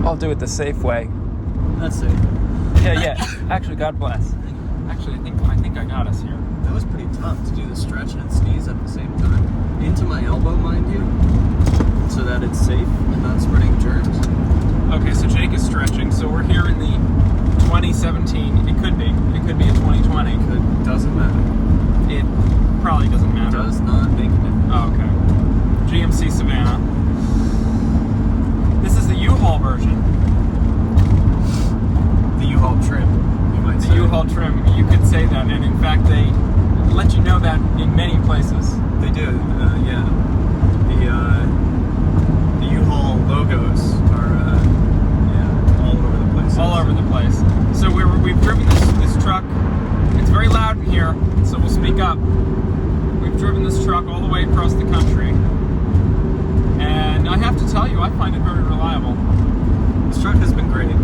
I'll do it the safe way. That's safe. Yeah. Actually, God bless. Actually, I think I got us here. That was pretty tough to do the stretch and sneeze at the same time. Into my elbow, mind you, so that it's safe and not spreading germs. Okay, so Jake is stretching. So we're here in the 2017. It could be a 2020. It doesn't matter. It probably doesn't matter. Does not make a difference. Oh, okay. GMC Savana. This is the U Haul version. The U Haul trim, you might say. The U Haul trim. You could say that, and in fact, they let you know that in many places. They do, yeah. The U Haul logos are all over the place. All over the place. So we've driven this truck. It's very loud in here, so we'll speak up. We've driven this truck all the way across the country, and I have to tell you, I find it very reliable. This truck has been great.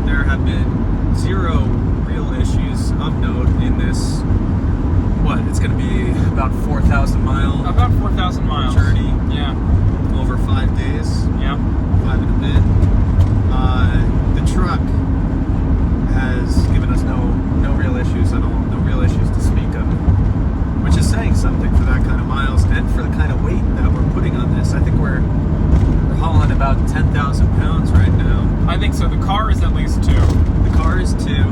There have been 0 real issues of note in this. It's going to be about 4,000 mile. About 4,000 miles journey. Yeah. Over 5 days. Yeah. 5 and a bit. The truck has given us no real issues at all. No real issues to speak of. Which is saying something for that kind of miles and for the kind of weight that we're putting on this. I think we're hauling about 10,000 pounds right now. I think so. The car is at least 2. The car is 2.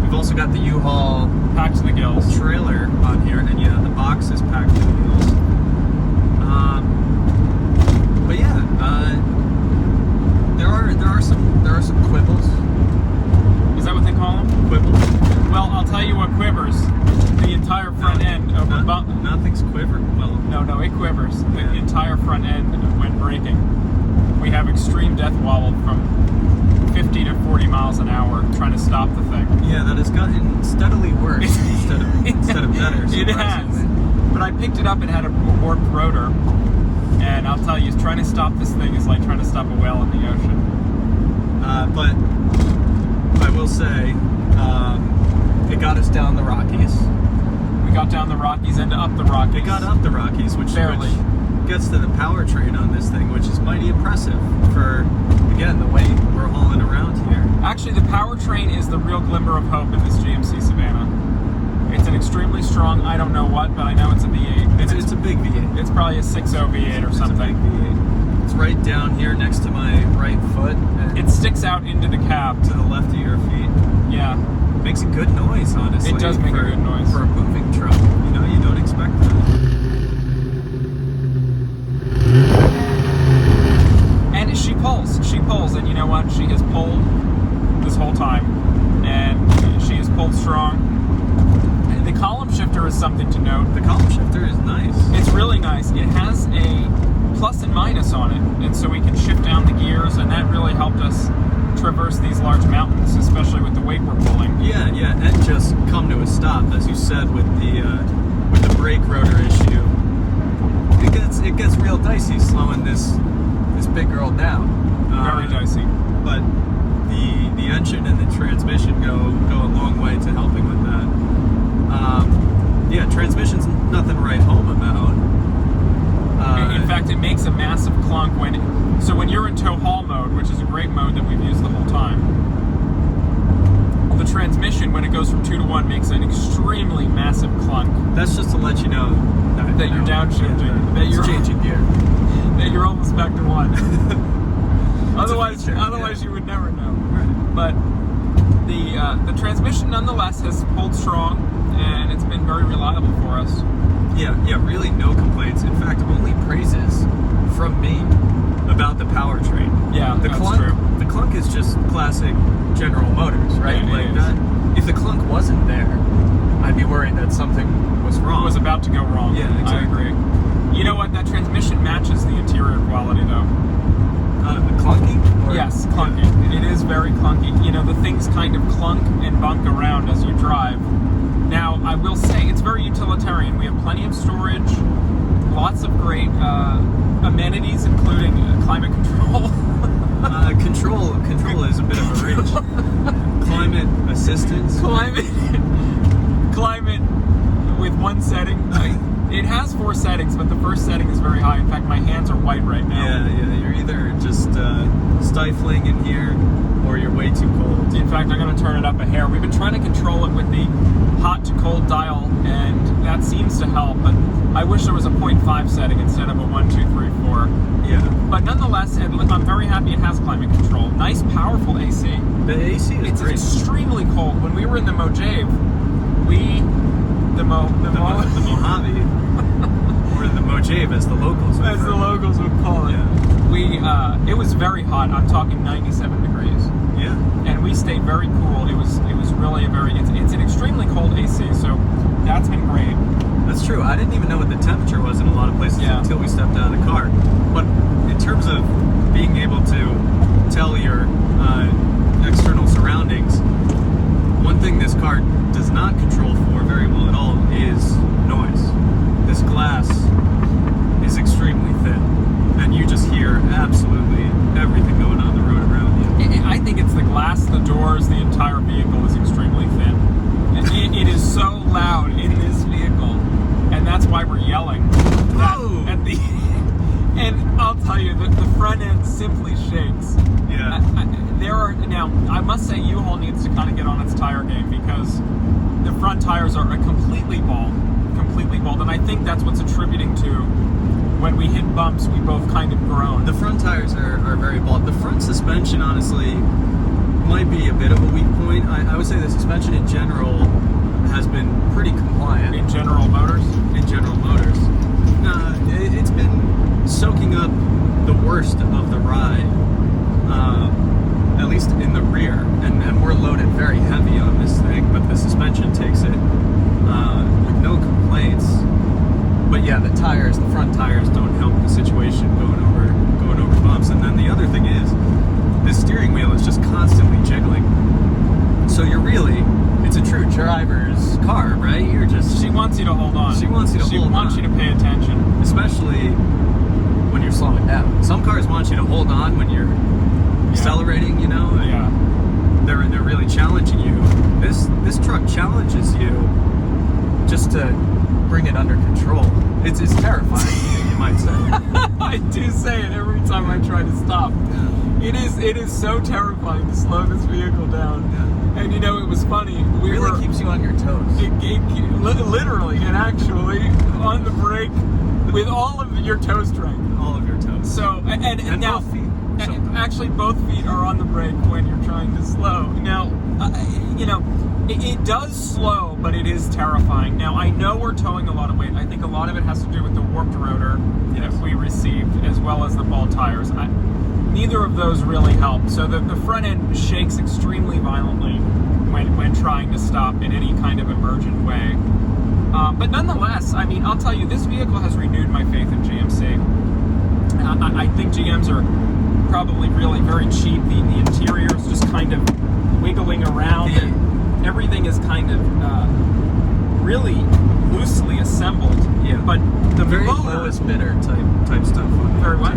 We've also got the U-Haul packed to the gills trailer on here, and then the box is packed to the gills. But yeah, there are some quibbles. Is that what they call them? Quibbles. Well, I'll tell you what quivers. The entire front end of a bump. Nothing's quivered. Well, no, it quivers. The entire front end when braking. We have extreme death wobble from 50 to 40 miles an hour trying to stop the thing. Yeah, that has gotten steadily worse instead of better. It has. But I picked it up. It had a warped rotor, and I'll tell you, trying to stop this thing is like trying to stop a whale in the ocean. But I will say, it got us down the Rockies. We got down the Rockies and up the Rockies. We got up the Rockies, which barely gets to the powertrain on this thing, which is mighty impressive for, again, the weight we're hauling around here. Actually, the powertrain is the real glimmer of hope in this GMC Savana. It's an extremely strong, I don't know what, but I know it's a V8. It's a big V8. It's probably a 6.0 V8 or something. It's a big V8. It's right down here next to my right foot. It sticks out into the cab. To the left of your feet. Yeah. Makes a good noise, honestly. It does make a good noise. For a moving truck. You don't expect that. And she pulls, and you know what? She has pulled this whole time, and she has pulled strong. The column shifter is something to note. The column shifter is nice. It's really nice. It has a plus and minus on it, and so we can shift down the gears, and that really helped us traverse these large mountains, especially with the weight we're pulling. Yeah, and just come to a stop, as you said, with the brake rotor issue. It gets real dicey slowing this big girl down. Very dicey. But the engine and the transmission go a long way to helping with that. Transmission's nothing to write home about. In fact, it makes a massive clunk when you're in tow haul mode, which is a great mode that we've used the whole time. The transmission, when it goes from 2 to 1, makes an extremely massive clunk. That's just to let you know that you're downshifting, that you're changing gear, that you're almost back to 1. Otherwise, you would never know. Right. But the transmission, nonetheless, has pulled strong, and it's been very reliable for us. Yeah, really no complaints. In fact, only praises from me about the powertrain. Yeah, that's true. The clunk is just classic General Motors, right? Yeah, that. If the clunk wasn't there, I'd be worried that something was wrong. It was about to go wrong. Yeah, exactly. I agree. You know what? That transmission matches the interior quality, though. Clunky? Yes, clunky. Yeah. It is very clunky. The things kind of clunk and bunk around as you drive. Now, I will say it's very utilitarian. We have plenty of storage, lots of great amenities, including climate control. Control is a bit of a reach. Climate assistance. Climate with one setting. It has 4 settings, but the first setting is very high. In fact, my hands are white right now. Yeah. You're either just stifling in here or you're way too cold. In fact, I'm going to turn it up a hair. We've been trying to control it with the hot to cold dial, and that seems to help, but I wish there was a 0.5 setting instead of a 1, 2, 3, 4. Yeah. But nonetheless, I'm very happy it has climate control. Nice, powerful AC. The AC is It's great. extremely cold. When we were in the Mojave, the Mojave, or the Mojave as the locals would as the locals would call it. Yeah. It was very hot. I'm talking 97 degrees. Yeah. And we stayed very cool. It was really it's an extremely cold AC, so that's been great. That's true. I didn't even know what the temperature was in a lot of places until we stepped out of the car. But in terms of being able to tell your external surroundings, one thing this car does not control for very well at all is noise. This glass is extremely thin, and you just hear absolutely everything going on the road around you. I think it's the glass, the doors, the entire vehicle is extremely thin. It is so loud in this vehicle, and that's why we're yelling. At the and I'll tell you, the front end simply shakes. Yeah. Now, I must say U-Haul needs to kind of get on its tire game, because the front tires are completely bald, and I think that's what's attributing to when we hit bumps, we both kind of groan. The front tires are very bald. The front suspension, honestly, might be a bit of a weak point. I would say the suspension in general has been pretty compliant. In General Motors? In General Motors. It's been soaking up the worst of the ride, at least in the rear. And we're loaded very heavy on this thing, but the suspension takes it with no complaints. But yeah, the front tires don't help the situation going over bumps. And then the other thing is, the steering wheel is just constantly jiggling. So it's a true driver's car, right? She wants you to hold on. She wants you to hold on. She wants you to pay attention. Especially when you're slowing down. Some cars want you to hold on when you're accelerating, Yeah. They're really challenging you. This truck challenges you just to bring it under control. It's terrifying, you might say. I do say it every time I try to stop. It is so terrifying to slow this vehicle down. Yeah. And it was funny. It really keeps you on your toes. Literally and actually on the brake with all of your toe strength. All of your toes. So and now both feet. Actually, both feet are on the brake when you're trying to slow. Now, it does slow, but it is terrifying. Now, I know we're towing a lot of weight. I think a lot of it has to do with the warped rotor that we received, as well as the bald tires. Neither of those really help. So the front end shakes extremely violently when trying to stop in any kind of emergent way. But nonetheless, I'll tell you, this vehicle has renewed my faith in GMC. I think GMs are probably really very cheap. The interior is just kind of wiggling around, and everything is kind of really loosely assembled. Yeah, but the very motor, lowest bidder type stuff. Very what?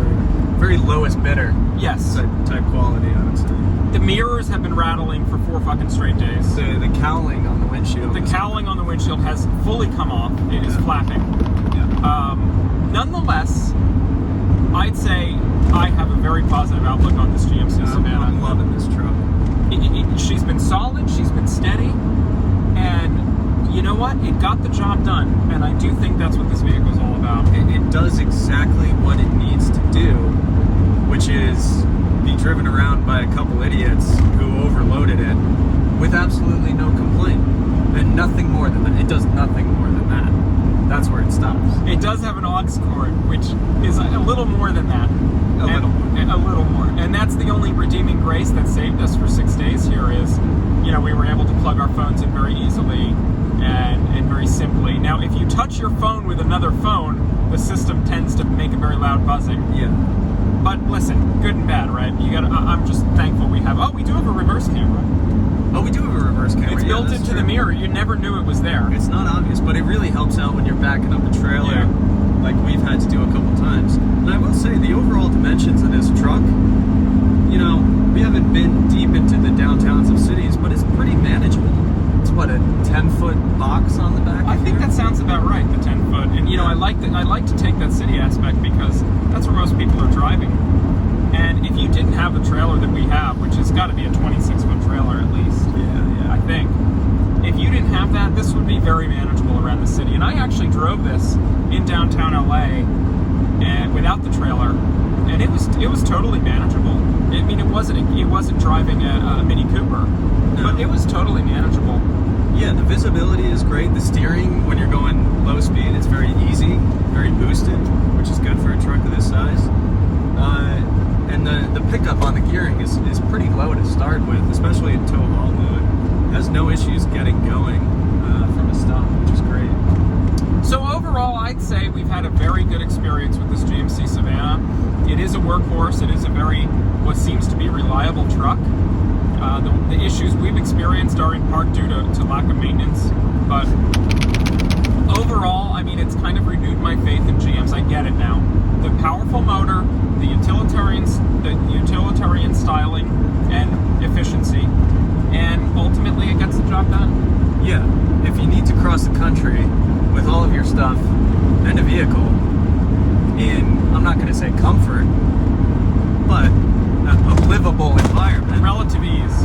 Very lowest bidder. Yes. Type quality, I would say. The mirrors have been rattling for 4 fucking straight days. The cowling on the windshield. The cowling on the windshield has fully come off. It is flapping. Yeah. Nonetheless, I'd say I have a very positive outlook on this GMC Savana. I'm loving this truck. She's been solid, she's been steady, and you know what? It got the job done, and I do think that's what this vehicle is all about. It does exactly what it needs to do, which is be driven around by a couple idiots who overloaded it with absolutely no complaint, and nothing more than that. It does nothing more than that. That's where it stops. It does have an aux cord, which is a little more than that. A little more. And that's the only redeeming grace that saved us for 6 days here is, we were able to plug our phones in very easily and very simply. Now, if you touch your phone with another phone, the system tends to make a very loud buzzing. Yeah. But listen, good and bad, right? I'm just thankful we have. Oh, we do have a reverse camera. Oh, we do have a reverse camera. It's built into the mirror. You never knew it was there. It's not obvious, but it really helps out when you're backing up a trailer, like we've had to do a couple times. And I will say, the overall dimensions of this truck, we haven't been deep into the downtowns of cities, but it's pretty manageable. It's what, a 10-foot box on the back? I think that sounds about right, the 10-foot. And I like to take that city aspect because that's where most people are driving. And if you didn't have have the trailer that we have, which has got to be a 26-foot trailer at least. Yeah. I think. If you didn't have that, this would be very manageable around the city. And I actually drove this in downtown LA and without the trailer, and it was totally manageable. I mean, it wasn't driving a Mini Cooper, but it was totally manageable. Yeah, the visibility is great. The steering, when you're going low speed, it's very easy, very boosted, which is good for a truck of this size. And the pickup on the gearing is pretty low to start with, especially in tow haul mode. Has no issues getting going from a stop, which is great. So overall, I'd say we've had a very good experience with this GMC Savana. It is a workhorse. It is a very, what seems to be reliable truck. The issues we've experienced are in part due to lack of maintenance. But overall, I mean, it's kind of renewed my faith in GMs. I get it now. The powerful motor, the utilitarian styling and efficiency, and ultimately it gets the job done. Yeah, if you need to cross the country with all of your stuff and a vehicle in, I'm not going to say comfort, but a livable environment. Relative ease.